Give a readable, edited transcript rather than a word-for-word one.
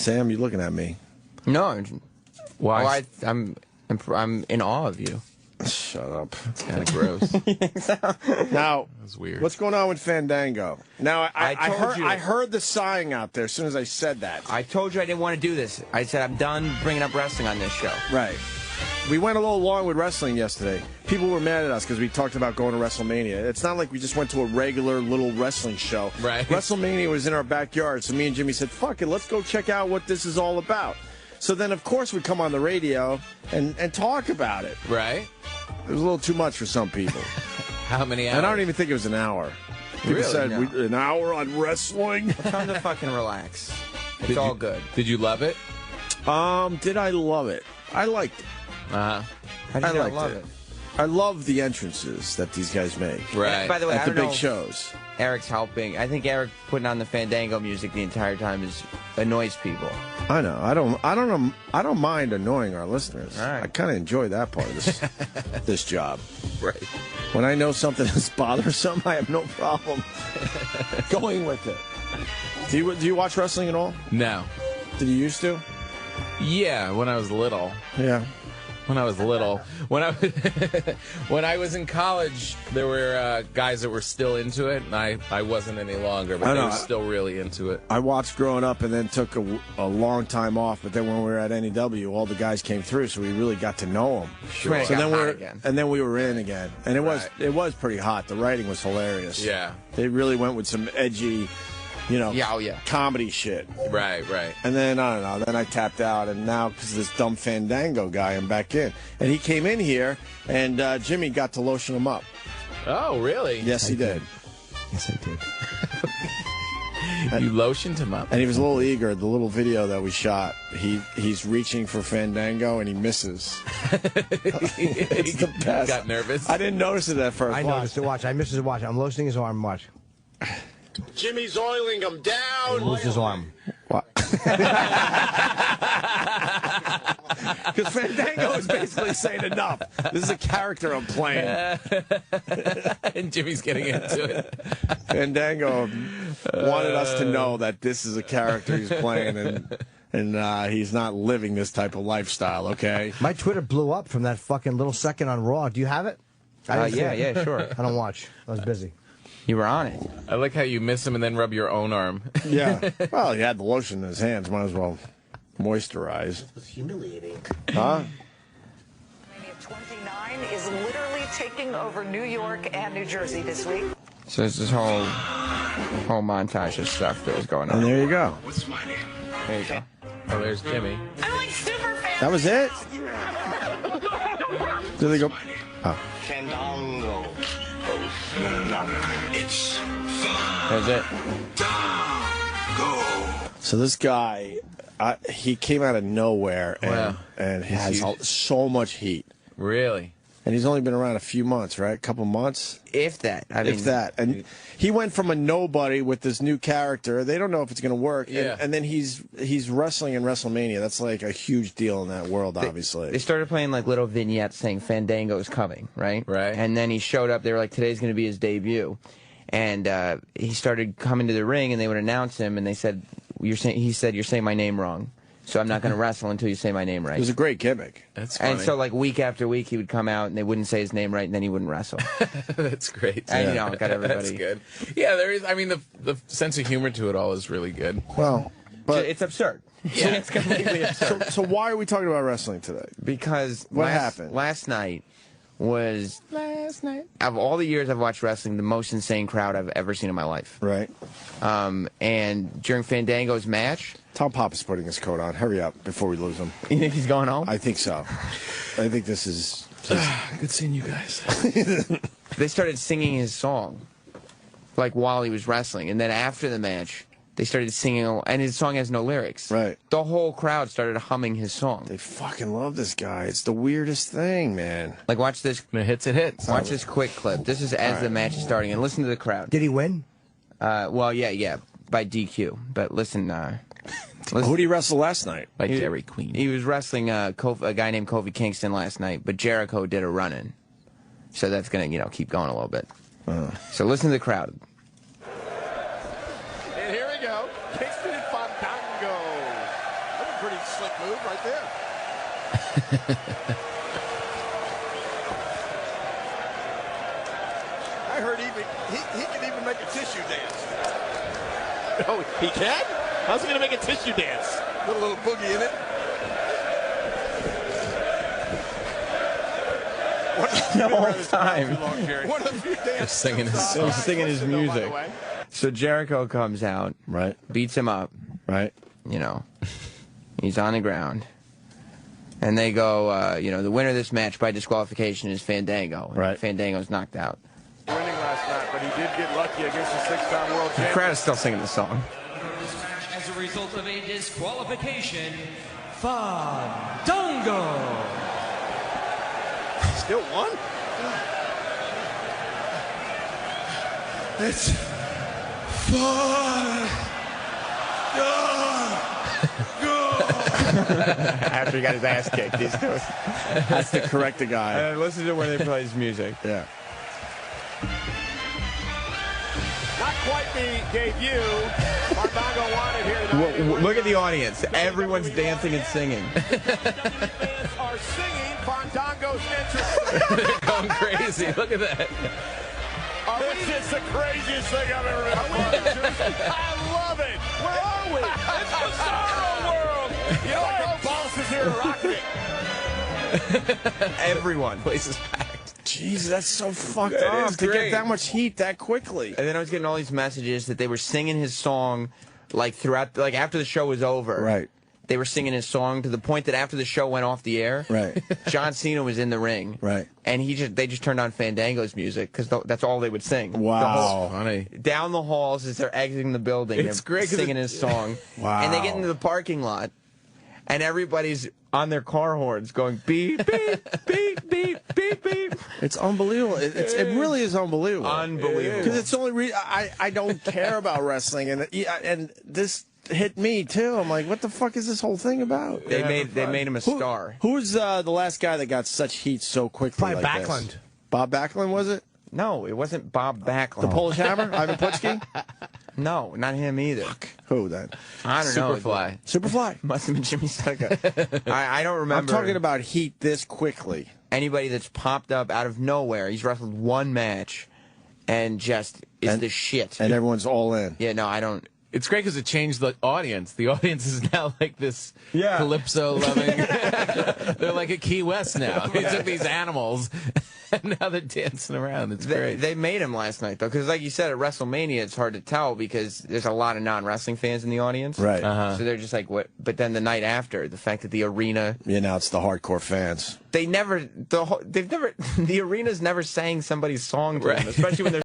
Sam, you looking at me? No. Why? Oh, I'm in awe of you. Shut up. It's kind of gross. Now, That's weird. what's going on with Fandango? Now, I you. heard the sighing out there as soon as I said that. I told you I didn't want to do this. I said I'm done bringing up wrestling on this show. Right. We went a little long with wrestling yesterday. People were mad at us because we talked about going to WrestleMania. It's not like we just went to a regular little wrestling show. Right. WrestleMania was in our backyard, so me and Jimmy said, fuck it, let's go check out what this is all about. So then, of course, we come on the radio and talk about it. Right? It was a little too much for some people. How many hours? And I don't even think it was an hour. People Really? said, No. An hour on wrestling? Time to fucking relax. It's Did all you- good. Did you love it? Did I love it? I liked it. Uh-huh. How did I you not liked love it. it? I love the entrances that these guys make. Right. By the way, At I the don't big know if shows. Eric's helping. I think Eric putting on the Fandango music the entire time annoys people. I know. I don't mind annoying our listeners. All right. I kind of enjoy that part of this this job. Right. When I know something is bothersome, I have no problem going with it. Do you watch wrestling at all? No. Did you used to? Yeah, when I was little. Yeah. When I was little. When I was in college, there were guys that were still into it, and I wasn't any longer, but I they know. were still really into it. I watched growing up and then took a long time off. But then when we were at NEW, all the guys came through, so we really got to know them. Sure. So then we were in again, and Right. it was pretty hot. The writing was hilarious. Yeah. They really went with some edgy, Yeah. comedy shit. Right, right. And then, I don't know, then I tapped out, and now, because of this dumb Fandango guy, I'm back in. And he came in here, and Jimmy got to lotion him up. Oh, really? Yes, he did. Yes, I did. You lotioned him up. And he was a little eager. The little video that we shot, he's reaching for Fandango, and he misses. It's the best. Got nervous? I didn't notice it at first. I noticed it. Watch. I missed his watch. I'm lotioning his arm. Watch. Jimmy's oiling him He down. moves his arm. What? Because Fandango is basically saying enough. This is a character I'm playing. And Jimmy's getting into it. Fandango wanted us to know that this is a character he's playing, and he's not living this type of lifestyle, okay? My Twitter blew up from that fucking little second on Raw. Do you have it? I didn't see it. Yeah, sure. I don't watch. I was busy. You were on it. I like how you miss him and then rub your own arm. Yeah. Well, he had the lotion in his hands. Might as well moisturize. It's humiliating. Huh? 29 is literally taking over New York and New Jersey this week. So there's this whole montage of stuff that was going on. And there you go. There you go. Oh, there's Jimmy. I'm like super fan. That was it? Did they go? Oh. Fandango. It's That's it. So this guy, he came out of nowhere Wow. and has so much heat. Really? And he's only been around a few months, right? A couple months? If that. I mean, If that. And he went from a nobody with this new character. They don't know if it's going to work. Yeah. And then he's wrestling in WrestleMania. That's like a huge deal in that world, obviously. They started playing like little vignettes saying Fandango's coming, right? Right. And then he showed up. They were like, today's going to be his debut. And he started coming to the ring, and they would announce him, and they said, he said, you're saying my name wrong. So I'm not going to wrestle until you say my name right. It was a great gimmick. That's funny. And so, like, week after week, he would come out, and they wouldn't say his name right, and then he wouldn't wrestle. That's great. And, you know, got everybody. That's good. Yeah, there is. I mean, the sense of humor to it all is really good. Well, but It's absurd. Yeah. It's completely absurd. so why are we talking about wrestling today? Because What happened? Last night was of all the years I've watched wrestling, the most insane crowd I've ever seen in my life. Right. And during Fandango's match, Tom Papa's putting his coat on. Hurry up before we lose him. you think he's going home? I think so. I think this is... Good seeing you guys. They started singing his song, like while he was wrestling, and then after the match, they started singing, and his song has no lyrics. Right. The whole crowd started humming his song. They fucking love this guy. It's the weirdest thing, man. Like, watch this. When it hits, it hits. Watch this quick clip. This is as the match is starting, and listen to the crowd. Did he win? Well, yeah, by DQ. But listen, Who did he wrestle last night? By Dairy Queen. he was wrestling a guy named Kofi Kingston last night, but Jericho did a run-in. So that's going to, keep going a little bit. So listen to the crowd. And here we go. Kingston and Fandango. pretty slick move right there. I heard he can even make a tissue dance. Oh, he can? How's he going to make a tissue dance? Put a little boogie in it. The whole time. One of the few dances. Singing Singing his music. So Jericho comes out, Right. beats him up, Right. you know. He's on the ground. And they go, you know, the winner of this match by disqualification is Fandango. Right. Fandango's knocked out. Winning last night, but he did get lucky against the six-time world The champion. crowd is still singing the song. This match as a result of a disqualification, Fandango. Still won? It's fun. After he got his ass kicked, he's doing. That's to correct the guy. And listen to when they play his music. Yeah. Not quite the debut Fandango wanted here tonight. Look at the audience. Everyone's dancing and singing. Fans are singing Fandango's entrance. They're going crazy. Look at that. This is the craziest thing I've ever been a part of. I love it. Where are we? It's Bizarro World. You know, like our boss is here rocking it. Everyone. Place is packed. Jeez, that's so fucked That up is to great. get that much heat that quickly. And then I was getting all these messages that they were singing his song, like throughout, like after the show was over. Right. They were singing his song to the point that after the show went off the air, Right. John Cena was in the ring, Right. and they just turned on Fandango's music because that's all they would sing. Wow. The whole- Funny. down the halls as they're exiting the building. It's they're great 'cause singing his song. Wow. And they get into the parking lot, and everybody's on their car horns going beep, beep, beep, beep, beep, beep. It's unbelievable. It really is unbelievable. Unbelievable. Because it's the only I don't care about wrestling, and this hit me too. I'm like, what the fuck is this whole thing about? They made him a star. Who's the last guy that got such heat so quickly? Probably like Backlund. This? Bob Backlund, was it? No, it wasn't Bob Backlund. The Polish Hammer, Ivan Putski. No, not him either. Who then? I don't know. Superfly. Superfly. Must have been Jimmy Snuka. I don't remember. I'm talking about heat this quickly. Anybody that's popped up out of nowhere. He's wrestled one match and just is the shit. And everyone's all in. Yeah, no, I don't. It's great because it changed the audience. The audience is now like this Yeah. calypso loving. They're like a Key West now. He took these animals, and now they're dancing around. It's great. They made him last night, though, because like you said, at WrestleMania, it's hard to tell because there's a lot of non-wrestling fans in the audience. Right. So they're just like, what? But then the night after, the fact that the arena, You know, it's the hardcore fans. the arena's never sang somebody's song to them, especially when they're